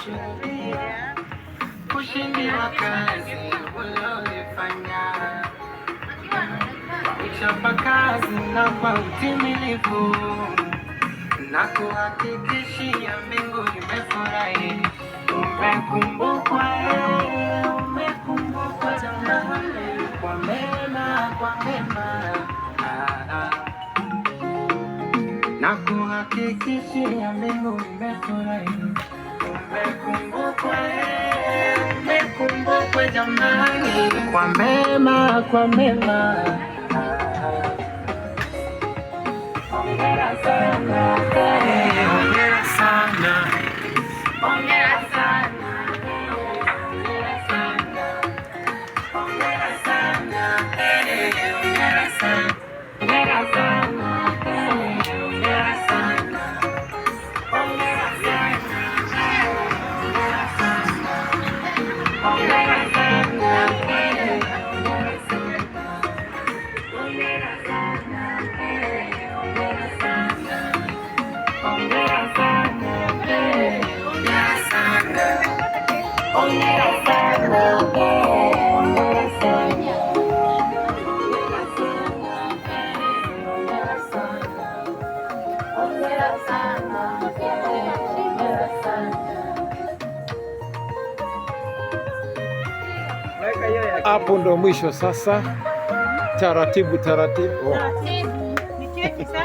kushuhudia ushindi wa kazi ulioifanya, kuchapa kazi na kwa utimilifu, na kuhakikishia mbingu imefurahi. Umekumbukwa jamani, kwa mema, na kuhakikishia mbingu imefurahi. Umekumbukwa jamani, kwa mema. Hongera sana, hongera sana, hongera sana, hongera sana, hongera sana, hongera sana, hongera sana, hongera sana, hongera sana, hongera hapo ndo mwisho sasa. Taratibu. Ni keki sasa.